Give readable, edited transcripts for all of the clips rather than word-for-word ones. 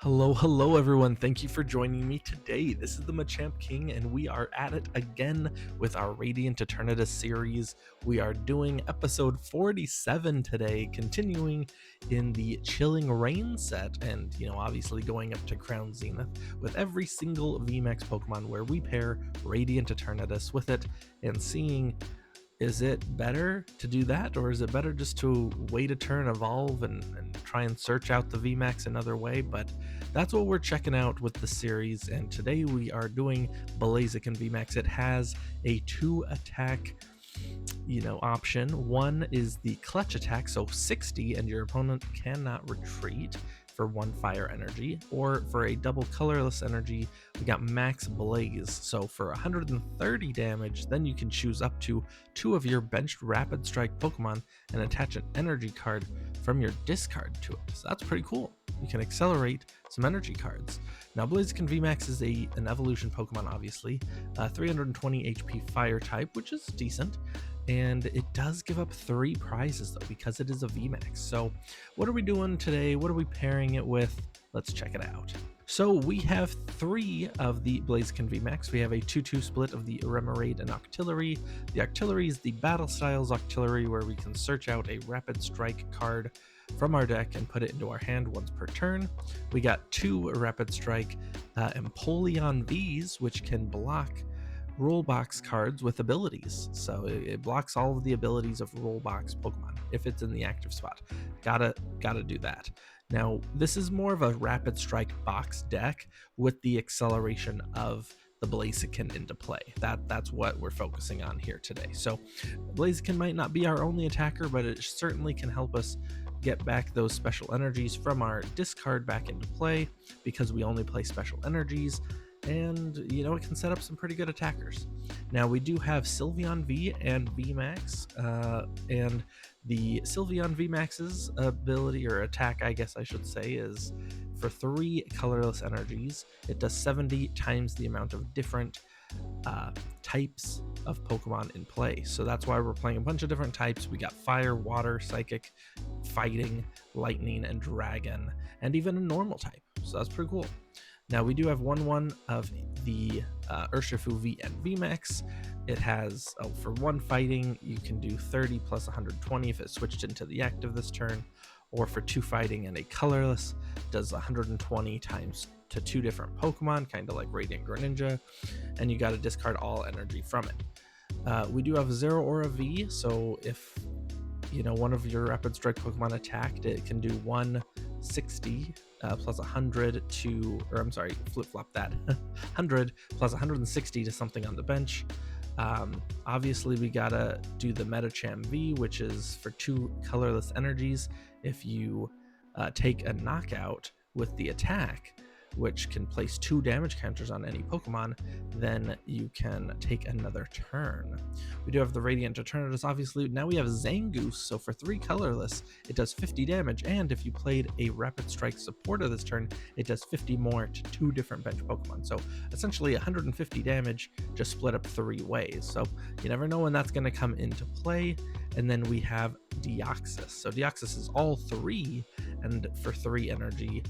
Hello everyone, thank you for joining me today. This is the Machamp King and we are at it again with our Radiant Eternatus series. We are doing episode 47 today, continuing in the Chilling Rain set and, obviously going up to Crown Zenith with every single VMAX Pokemon where we pair Radiant Eternatus with it and seeing, is it better to do that, or is it better just to wait a turn, evolve, and try and search out the VMAX another way? But that's what we're checking out with the series, and today we are doing Blaziken VMAX. It has a 2-attack option. One is the clutch attack, so 60, and your opponent cannot retreat for 1 fire energy, or for a double colorless energy, we got Max Blaze. So for 130 damage, then you can choose up to 2 of your benched Rapid Strike Pokemon and attach an energy card from your discard to it. So that's pretty cool. You can accelerate some energy cards. Now, Blaziken VMAX is an evolution Pokemon, obviously. 320 HP fire type, which is decent. And it does give up 3 prizes, though, because it is a VMAX. So what are we doing today? What are we pairing it with? Let's check it out. So we have 3 of the Blaziken VMAX. We have a 2-2 split of the Remoraid and Octillery. The Octillery is the Battle Styles Octillery, where we can search out a Rapid Strike card from our deck and put it into our hand once per turn. We got 2 Rapid Strike Empoleon Vs, which can block rule box cards with abilities. So it blocks all of the abilities of rule box Pokemon if it's in the active spot. Gotta do that. Now, this is more of a Rapid Strike box deck with the acceleration of the Blaziken into play. That's what we're focusing on here today. So Blaziken might not be our only attacker, but it certainly can help us get back those special energies from our discard back into play, because we only play special energies, and it can set up some pretty good attackers. Now, we do have Sylveon V and VMAX, and the Sylveon VMAX's ability, or attack I guess I should say, is for 3 colorless energies. It does 70 times the amount of different types of Pokemon in play. So that's why we're playing a bunch of different types. We got fire, water, psychic, fighting, lightning, and dragon, and even a normal type. So that's pretty cool. Now, we do have 1/1 of the Urshifu V and VMAX. It has, for 1 fighting, you can do 30 plus 120 if it switched into the active this turn, or for 2 fighting and a colorless, does 120 times to 2 different Pokemon, kind of like Radiant Greninja, and you got to discard all energy from it. We do have Zeraora V, so if one of your Rapid Strike Pokemon attacked, it can do 160 plus 100 to, or I'm sorry, flip-flop that, 100 plus 160 to something on the bench. Obviously, we gotta do the Medicham V, which is for 2 colorless energies. If you take a knockout with the attack, which can place 2 damage counters on any Pokemon, then you can take another turn. We do have the Radiant Eternatus, obviously. Now we have Zangoose, so for 3 colorless, it does 50 damage, and if you played a Rapid Strike supporter this turn, it does 50 more to 2 different bench Pokemon. So essentially 150 damage just split up 3 ways. So you never know when that's going to come into play. And then we have Deoxys. So Deoxys is all 3, and for 3 energy,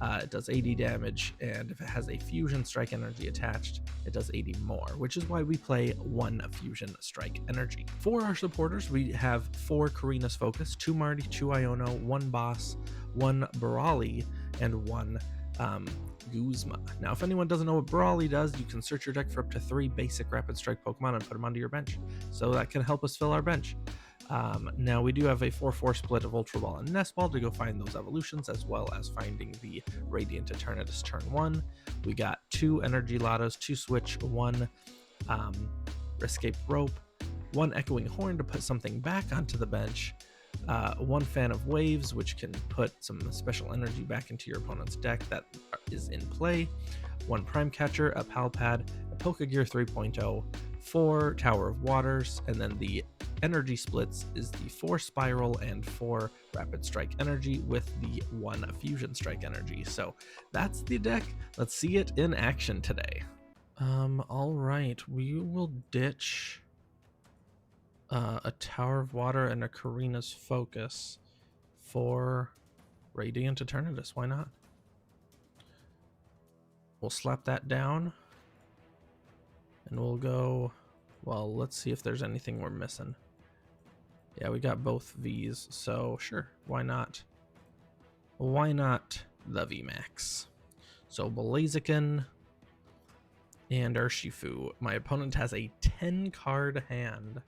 it does 80 damage, and if it has a Fusion Strike energy attached, it does 80 more, which is why we play 1 Fusion Strike energy. For our supporters, we have 4 Korrina's Focus, 2 Marnie, 2 Iono, 1 Boss, 1 Brawly, and 1 Guzma. Now, if anyone doesn't know what Brawly does, you can search your deck for up to 3 basic Rapid Strike Pokemon and put them onto your bench. So that can help us fill our bench. Now, we do have a 4/4 split of Ultra Ball and Nest Ball to go find those evolutions, as well as finding the Radiant Eternatus turn 1. We got 2 Energy Lotos, 2 Switch, 1 Escape Rope, 1 Echoing Horn to put something back onto the bench, 1 Fan of Waves, which can put some special energy back into your opponent's deck that is in play, 1 Prime Catcher, a Pal Pad, a Pokégear 3.0, 4 Tower of Waters, and then the energy splits is the 4 Spiral and 4 Rapid Strike energy with the 1 Fusion Strike energy. So that's the deck. Let's see it in action today. All right, we will ditch a Tower of Water and a Korrina's Focus for Radiant Eternatus. Why not? We'll slap that down. And we'll go, well, let's see if there's anything we're missing. Yeah, we got both Vs, so sure, why not? Why not the VMAX? So Blaziken and Urshifu. My opponent has a 10 card hand,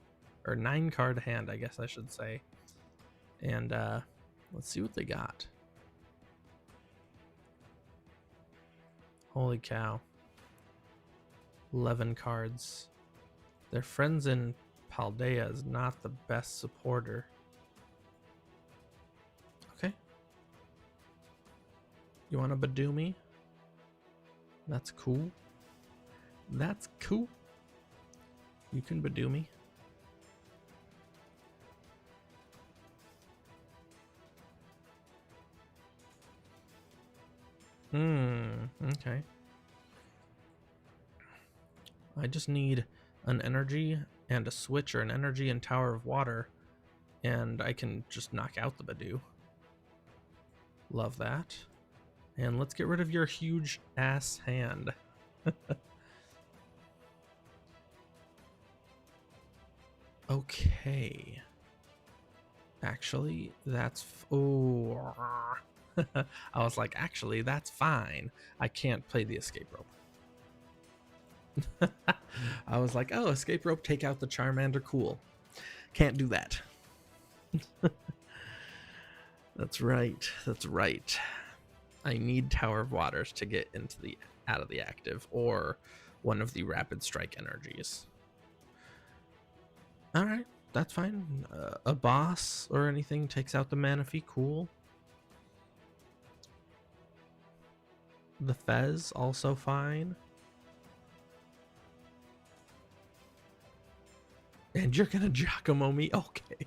or 9 card hand, I guess I should say. And let's see what they got. Holy cow. 11 cards. Their friends in Paldea is not the best supporter. Okay. You want to Badoo me? That's cool. That's cool. You can Badoo me. Okay. I just need an energy and a switch, or an energy and Tower of Water, and I can just knock out the Badoo. Love that. And let's get rid of your huge ass hand. Okay. Actually, that's... Oh. I was like, actually, that's fine. I can't play the escape rope. I was like, oh, escape rope, take out the Charmander, cool. Can't do that. That's right. That's right. I need Tower of Waters to get into the out of the active, or one of the Rapid Strike energies. All right, that's fine. A boss or anything takes out the Manaphy, cool. The Fez, also fine. And you're gonna Giacomo me? Okay.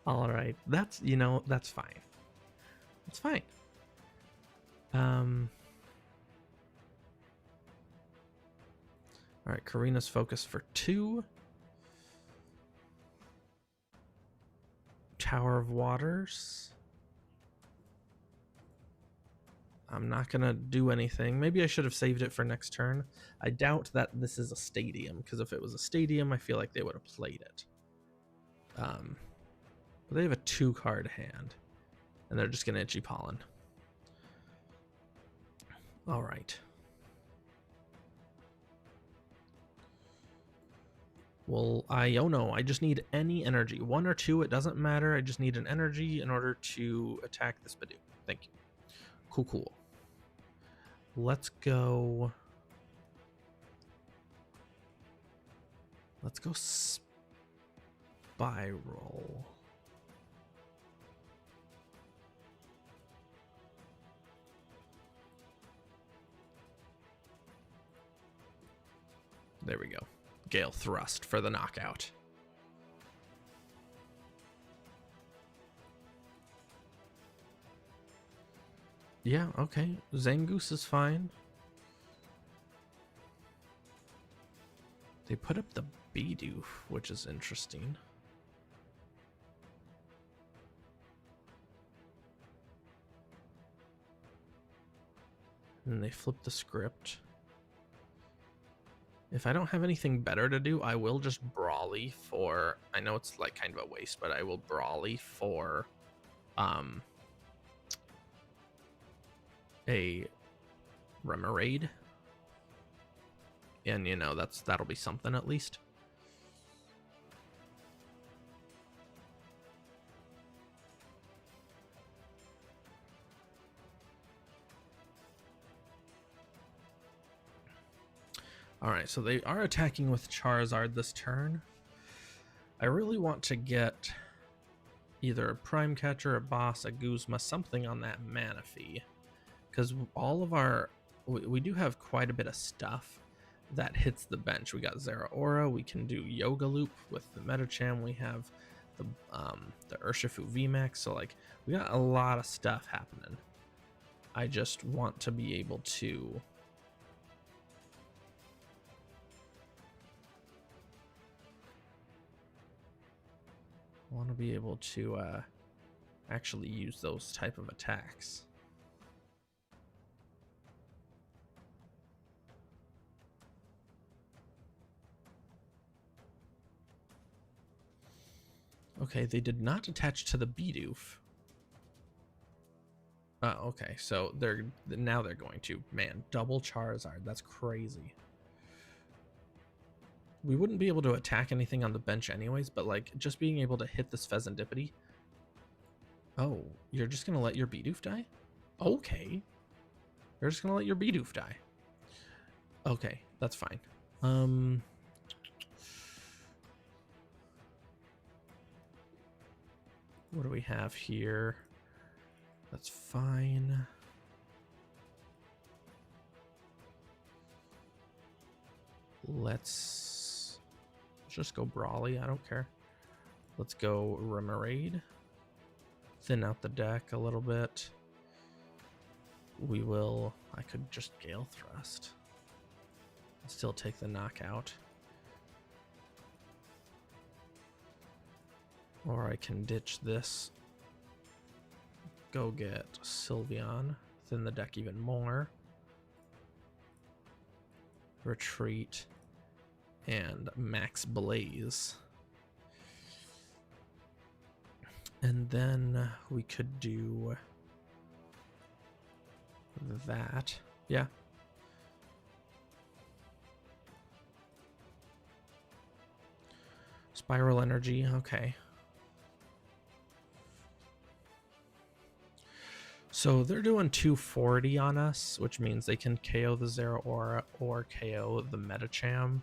All right, that's, you know, that's fine. It's fine. All right, Korrina's focus for 2. Tower of Waters. I'm not gonna do anything. Maybe I should have saved it for next turn. I doubt that this is a stadium, because if it was a stadium, I feel like they would have played it. But they have a 2-card hand, and they're just gonna Itchy Pollen. All right. Well, Iono, I just need any energy. 1 or 2, it doesn't matter. I just need an energy in order to attack this Badoo. Thank you. Cool, cool. Let's go... Let's go Spiral. There we go. Gale Thrust for the knockout. Yeah, okay. Zangoose is fine. They put up the Bidoof, which is interesting. And they flip the script. If I don't have anything better to do, I will just Brawly for... I know it's like kind of a waste, but I will Brawly for a Remoraid. And, you know, that'll be something at least. Alright, so they are attacking with Charizard this turn. I really want to get either a Prime Catcher, a Boss, a Guzma, something on that Manaphy. Because all of our... We do have quite a bit of stuff that hits the bench. We got Zeraora, we can do Yoga Loop with the Medicham, we have the Urshifu VMAX, so like we got a lot of stuff happening. I just want to be able to actually use those type of attacks. Okay, they did not attach to the Bidoof. Oh, okay, so now they're going to. Man, double Charizard, that's crazy. We wouldn't be able to attack anything on the bench anyways, but like just being able to hit this Pheasantipity. Oh, you're just gonna let your Bidoof die? Okay. You're just gonna let your Bidoof die. Okay, that's fine. What do we have here? That's fine. Let's just go Brawly. I don't care. Let's go Remoraid. Thin out the deck a little bit. I could just Gale Thrust. Still take the knockout. Or I can ditch this. Go get Sylveon. Thin the deck even more. Retreat. And Max Blaze. And then we could do that. Yeah. Spiral Energy, okay. So they're doing 240 on us, which means they can KO the Zeraora or KO the Medicham.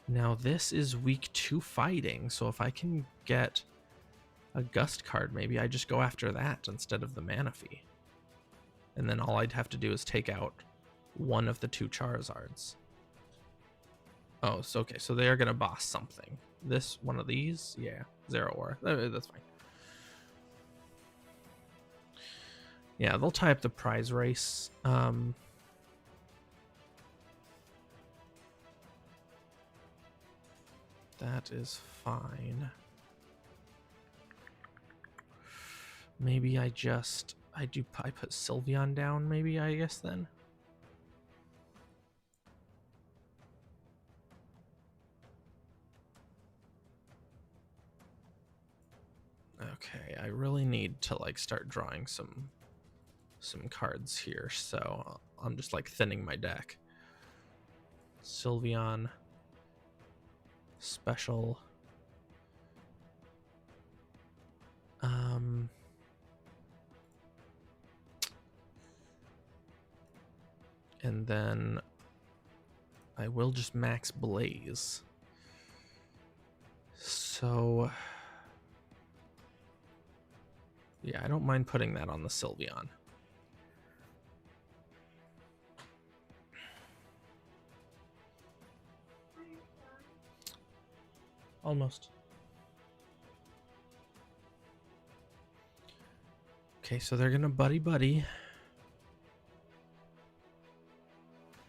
Now this is week 2 fighting, so if I can get a Gust card, maybe I just go after that instead of the Manaphy. And then all I'd have to do is take out one of the 2 Charizards. Oh, so okay, so they are gonna boss something. This one of these, yeah, Zeraora. That's fine. Yeah, they'll tie up the prize race. That is fine. Maybe I put Sylveon down, maybe, I guess, then. Okay, I really need to like start drawing some cards here, so I'm just like thinning my deck. Sylveon special. And then I will just max Blaze. So yeah, I don't mind putting that on the Sylveon. Almost. Okay, so they're gonna buddy.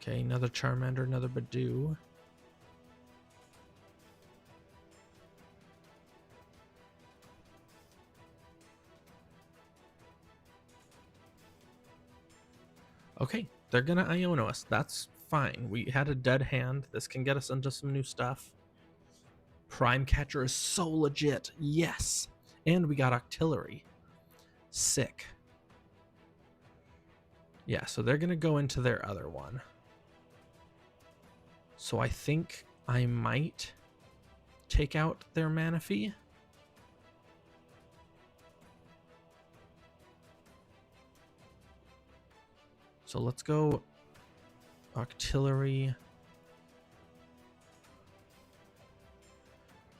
Okay, another Charmander, another Badoo. Okay, they're gonna Iono us. That's fine. We had a dead hand. This can get us into some new stuff. Prime Catcher is so legit. Yes. And we got Octillery. Sick. Yeah, so they're gonna go into their other one. So I think I might take out their Manaphy. So let's go Octillery.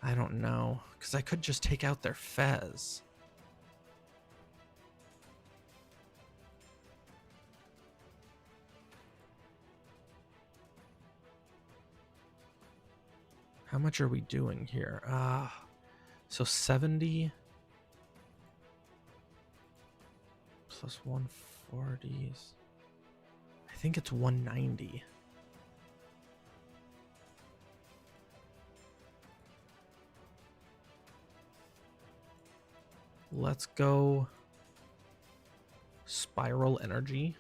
I don't know, because I could just take out their Fez. How much are we doing here? So 70 plus 140s. I think it's 190. Let's go Spiral Energy.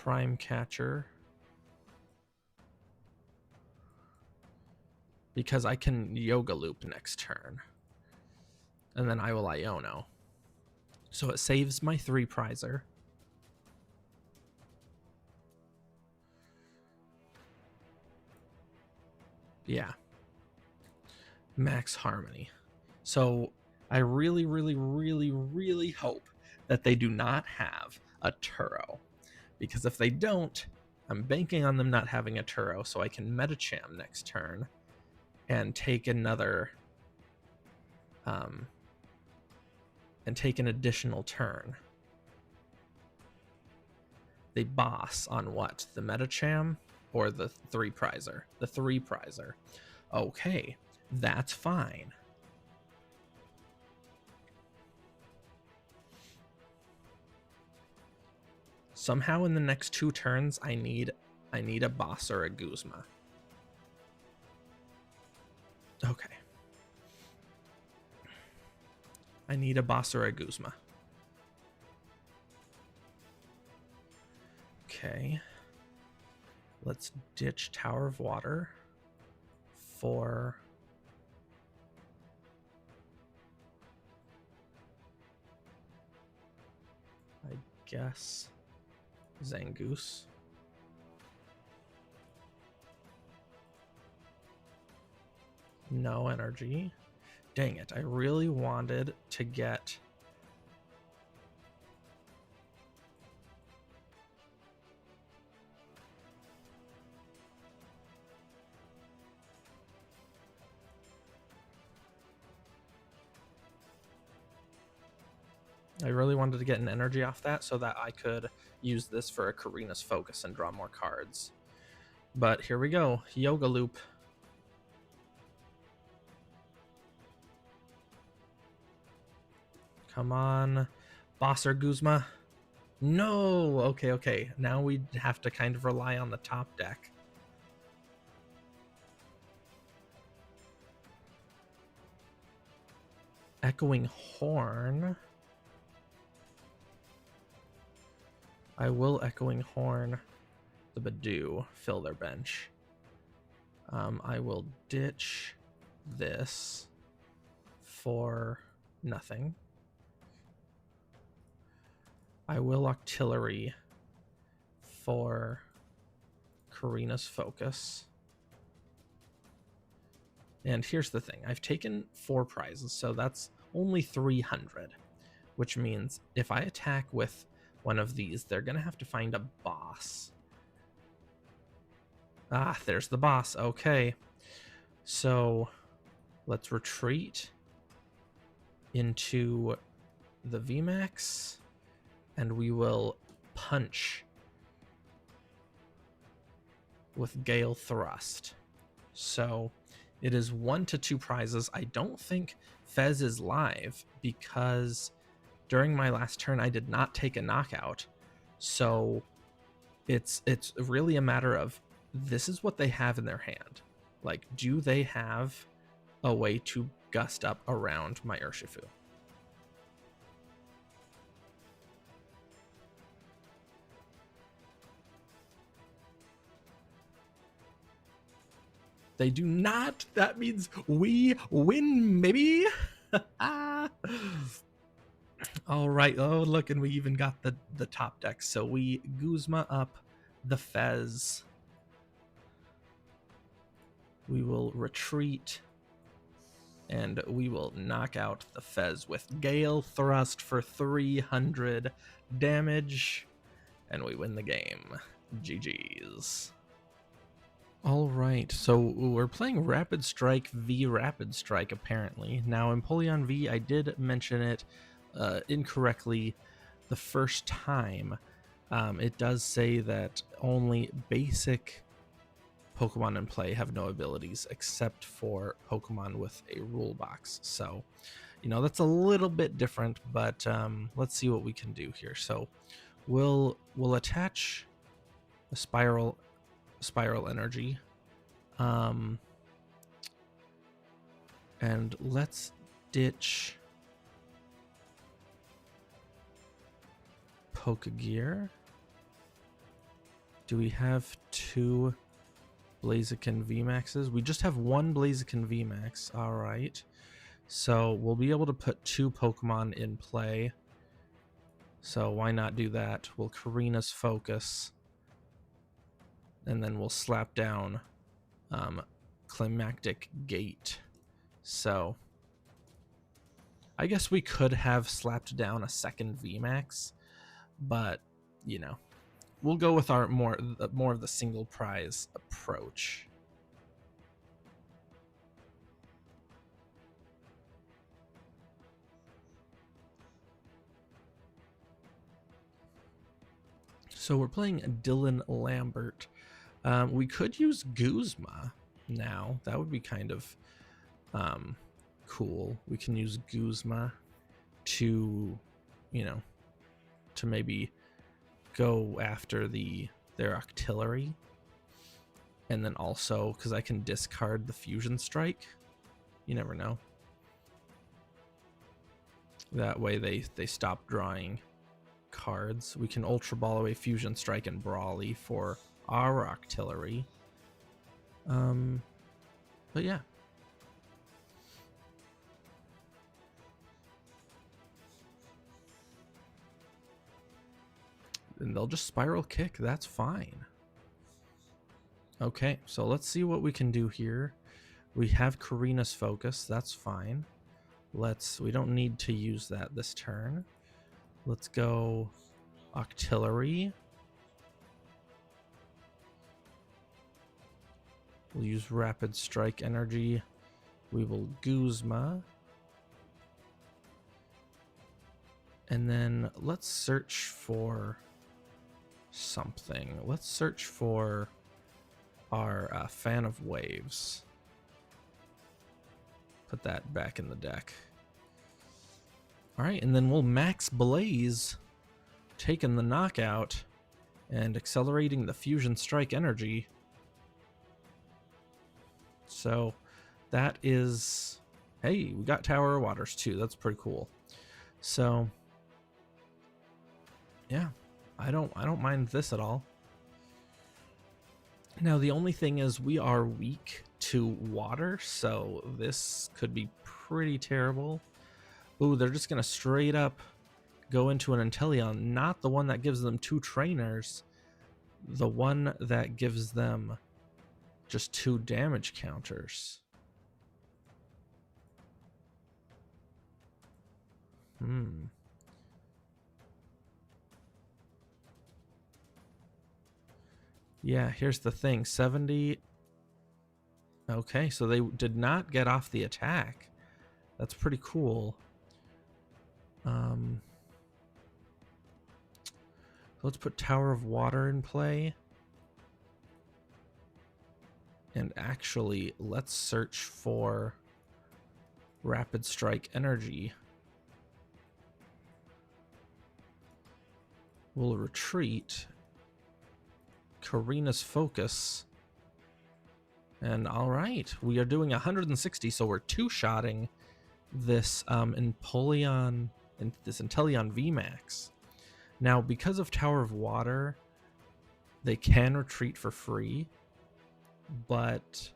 Prime Catcher. Because I can Yoga Loop next turn. And then I will Iono. So it saves my 3 prizer. Yeah. Max Harmony. So I really, really, really, really hope that they do not have a Turo. Because if they don't, I'm banking on them not having a Turo, so I can Medicham next turn and take another and take an additional turn. They boss on what? The Medicham or the 3 prizer? The 3 prizer. Okay, that's fine. Somehow in the next 2 turns, I need a boss or a Guzma. Okay. I need a boss or a Guzma. Okay. Let's ditch Tower of Water for... I guess Zangoose. No energy. Dang it, I really wanted to get... I really wanted to get an energy off that so that I could use this for a Korrina's Focus and draw more cards. But here we go. Yoga Loop. Come on. Boss or Guzma. No! Okay, okay. Now we have to kind of rely on the top deck. Echoing Horn. I will Echoing Horn the Badoo, fill their bench. I will ditch this for nothing. I will Octillery for Korrina's Focus. And here's the thing. I've taken 4 prizes, so that's only 300, which means if I attack with one of these, they're going to have to find a boss. Ah, there's the boss. Okay. So let's retreat into the VMAX, and we will punch with Gale Thrust. So it is 1 to 2 prizes. I don't think Fez is live because during my last turn I did not take a knockout. So it's really a matter of, this is what they have in their hand. Like, do they have a way to gust up around my Urshifu? They do not. That means we win, maybe. All right. Oh, look, and we even got the top deck. So we Guzma up the Fez. We will retreat, and we will knock out the Fez with Gale Thrust for 300 damage, and we win the game. GG's. All right, so we're playing Rapid Strike v Rapid Strike, apparently. Now, Empoleon V, I did mention it incorrectly the first time. It does say that only basic Pokemon in play have no abilities except for Pokemon with a rule box. So, you know, that's a little bit different, but let's see what we can do here. So we'll attach a Spiral Energy, and let's ditch Pokégear. Do we have 2 Blaziken VMAXs? We just have 1 Blaziken VMAX. All right. So we'll be able to put 2 Pokemon in play. So why not do that? We'll Korrina's Focus. And then we'll slap down Climactic Gate. So I guess we could have slapped down a second VMAX, but you know, we'll go with our more of the single prize approach. So we're playing Dylan Lambert. We could use Guzma now. That would be kind of cool. We can use Guzma to, you know, to maybe go after their Octillery. And then also, because I can discard the Fusion Strike. You never know. That way they stop drawing cards. We can Ultra Ball away Fusion Strike and Brawly for our Octillery. But yeah. And they'll just Spiral Kick. That's fine. Okay, so let's see what we can do here. We have Korrina's Focus. That's fine. We don't need to use that this turn. Let's go Octillery. We'll use Rapid Strike Energy. We will Guzma. And then let's search for something. Let's search for our Fan of Waves. Put that back in the deck. All right, and then we'll Max Blaze, taking the knockout and accelerating the Fusion Strike energy. So that is, hey, we got Tower of Waters too. That's pretty cool. So yeah, I don't mind this at all. Now the only thing is we are weak to water, so this could be pretty terrible. Ooh, they're just gonna straight up go into an Empoleon, not the one that gives them 2 trainers, the one that gives them just 2 damage counters. Yeah, here's the thing, 70. Okay, so they did not get off the attack. That's pretty cool. Let's put Tower of Water in play. And actually, let's search for Rapid Strike Energy. We'll retreat. Korrina's Focus. And all right, we are doing 160, so we're 2-shotting this Empoleon, this Empoleon VMAX. Now, because of Tower of Water, they can retreat for free, but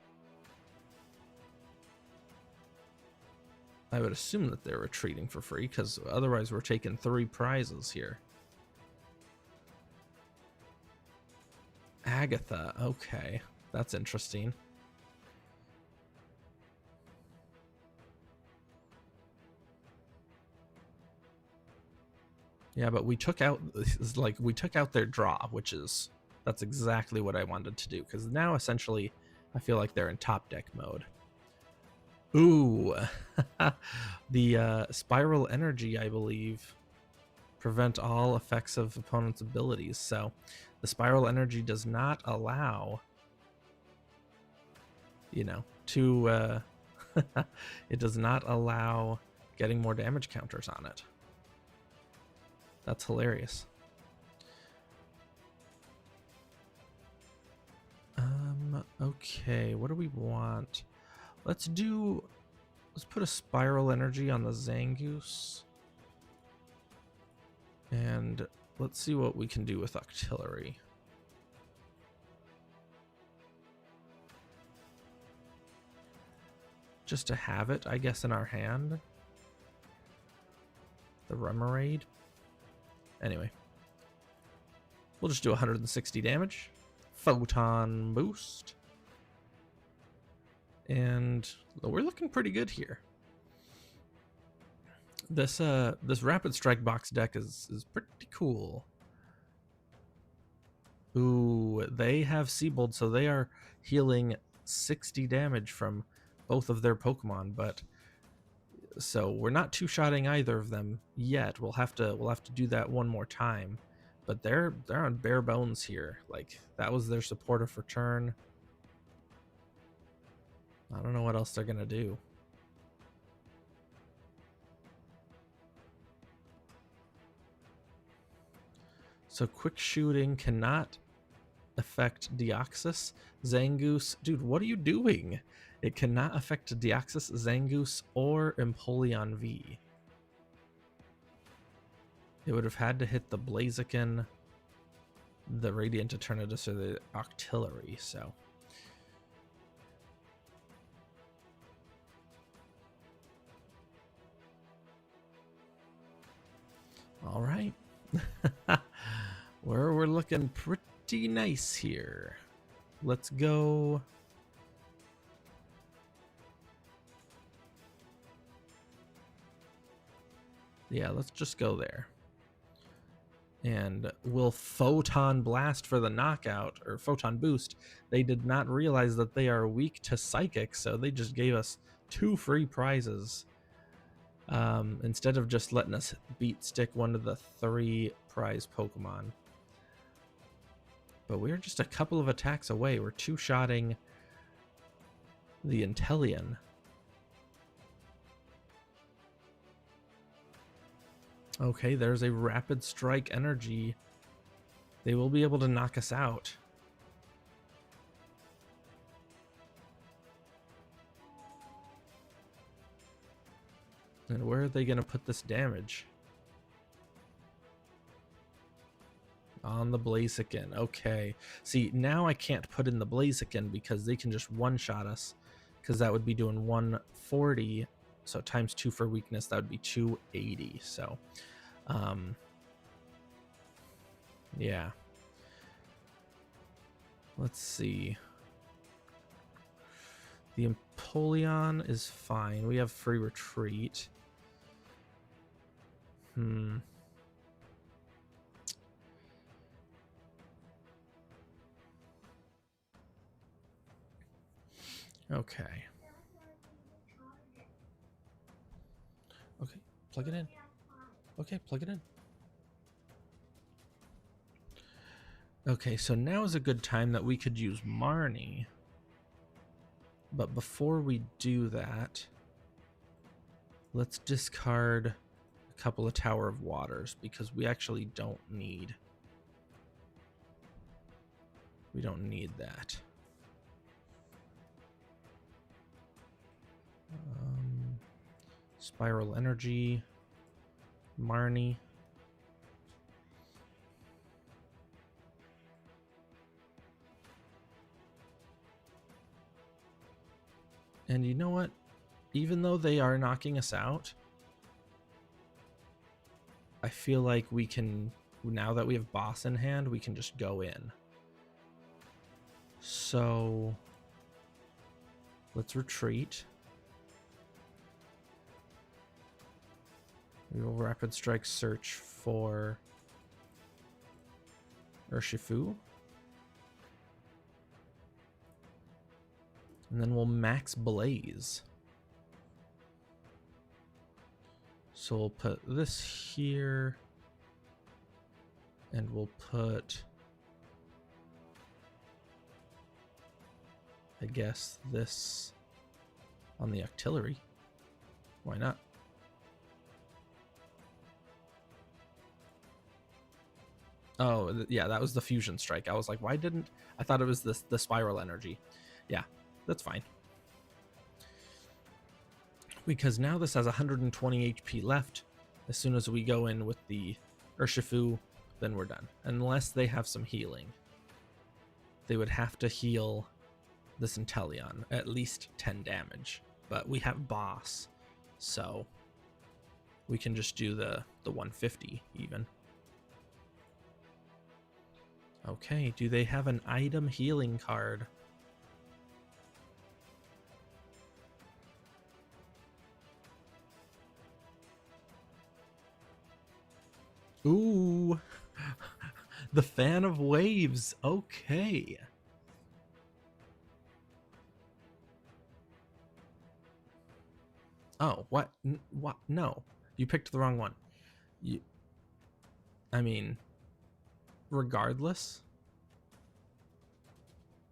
I would assume that they're retreating for free, because otherwise we're taking 3 prizes here. Agatha, okay, that's interesting. Yeah, but we took out their draw, that's exactly what I wanted to do, because now essentially I feel like they're in top deck mode. Ooh, the Spiral Energy, I believe, prevent all effects of opponent's abilities. So the Spiral Energy does not allow, you know, to it does not allow getting more damage counters on it. That's hilarious. Okay, what do we want? Let's put a Spiral Energy on the Zangoose. And let's see what we can do with Octillery. just to have it, I guess, in our hand. The Remoraid. Anyway, we'll just do 160 damage. Photon boost. And we're looking pretty good here. This Rapid Strike box deck is pretty cool. Ooh, they have Seabold, so they are healing 60 damage from both of their Pokemon, but so we're not two-shotting either of them yet. We'll have to do that one more time. But they're on bare bones here. Like, that was their supportive return. I don't know what else they're gonna do. So quick shooting cannot affect Deoxys, Zangoose. Dude, what are you doing? It cannot affect Deoxys, Zangoose, or Empoleon V. It would have had to hit the Blaziken, the Radiant Eternatus, or the Octillery, so. All right. We're looking pretty nice here. Let's go. Yeah, let's just go there. And we'll Photon Blast for the knockout, or Photon Boost. They did not realize that they are weak to Psychic, so they just gave us 2 free prizes. Instead of just letting us beat stick one of the 3 prize Pokemon. But we're just a couple of attacks away. We're two-shotting the Inteleon. Okay, there's a Rapid Strike Energy. They will be able to knock us out. And where are they going to put this damage? On the Blaziken. Okay. See, now I can't put in the Blaziken because they can just one-shot us. Because that would be doing 140. So times 2 for weakness, that would be 280. So, yeah. Let's see. The Empoleon is fine. We have free retreat. Okay. Okay, plug it in. Okay, plug it in. Okay, so now is a good time that we could use Marnie. But before we do that, let's discard a couple of Tower of Waters because we actually don't need. We don't need that. Spiral Energy, Marnie. And you know what? Even though they are knocking us out, I feel like we can, now that we have boss in hand, we can just go in. So let's retreat. We will Rapid Strike search for Urshifu. And then we'll max Blaze. So we'll put this here. And we'll put, I guess, this on the Octillery. Why not? Oh, yeah, that was the Fusion Strike. I was like, why didn't... I thought it was the Spiral Energy. Yeah, that's fine. Because now this has 120 HP left. As soon as we go in with the Urshifu, then we're done. Unless they have some healing. They would have to heal this Inteleon, at least 10 damage. but we have boss, so we can just do the 150 even. Okay, do they have an item healing card? Ooh, the Fan of Waves. Okay. Oh, what? What? No, you picked the wrong one. I mean, regardless,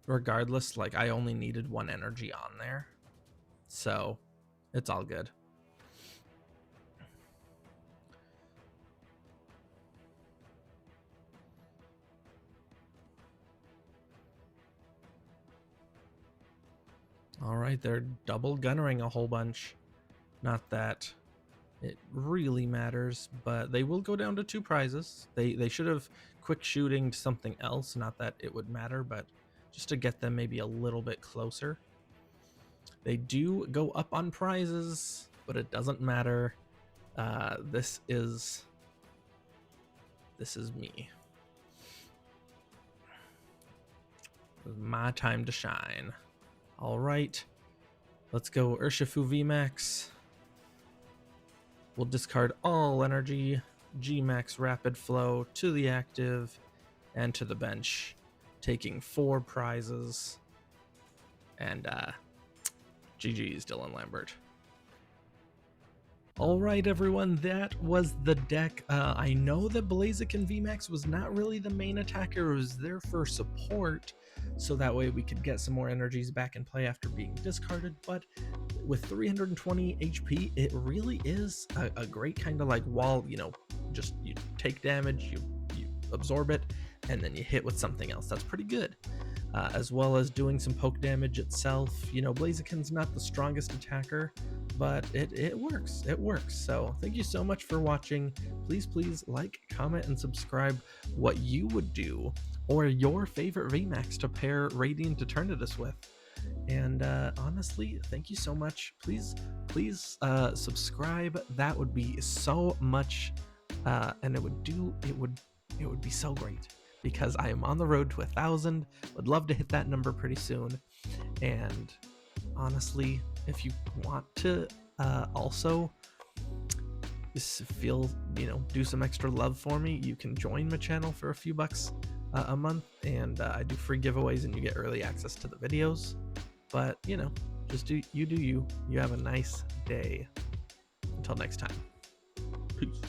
like I only needed one energy on there, so it's all good. All right, they're double gunnering a whole bunch. Not that it really matters, but they will go down to 2 prizes. They should have quick shooting something else, not that it would matter, but just to get them maybe a little bit closer. They do go up on prizes, but it doesn't matter. This is me. This is my time to shine. All right, let's go Urshifu VMAX. We'll discard all energy, G-Max Rapid Flow to the active and to the bench, taking 4 prizes. And GG's, Dylan Lambert. All right, everyone, that was the deck. I know that Blaziken VMAX was not really the main attacker. It was there for support, so that way we could get some more energies back in play after being discarded. But with 320 HP, it really is a great kind of like wall, you know, just you take damage, you absorb it, and then you hit with something else. That's pretty good. As well as doing some poke damage itself. You know, Blaziken's not the strongest attacker, but it works. It works. So thank you so much for watching. Please like, comment, and subscribe what you would do or your favorite VMAX to pair Radiant Eternatus with. And honestly, thank you so much. Please subscribe. That would be so much, and it would be so great, because I am on the road to 1,000. Would love to hit that number pretty soon. And honestly, if you want to also feel, you know, do some extra love for me, you can join my channel for a few bucks a month, and I do free giveaways and you get early access to the videos. But, you know, just do you. You have a nice day. Until next time. Peace.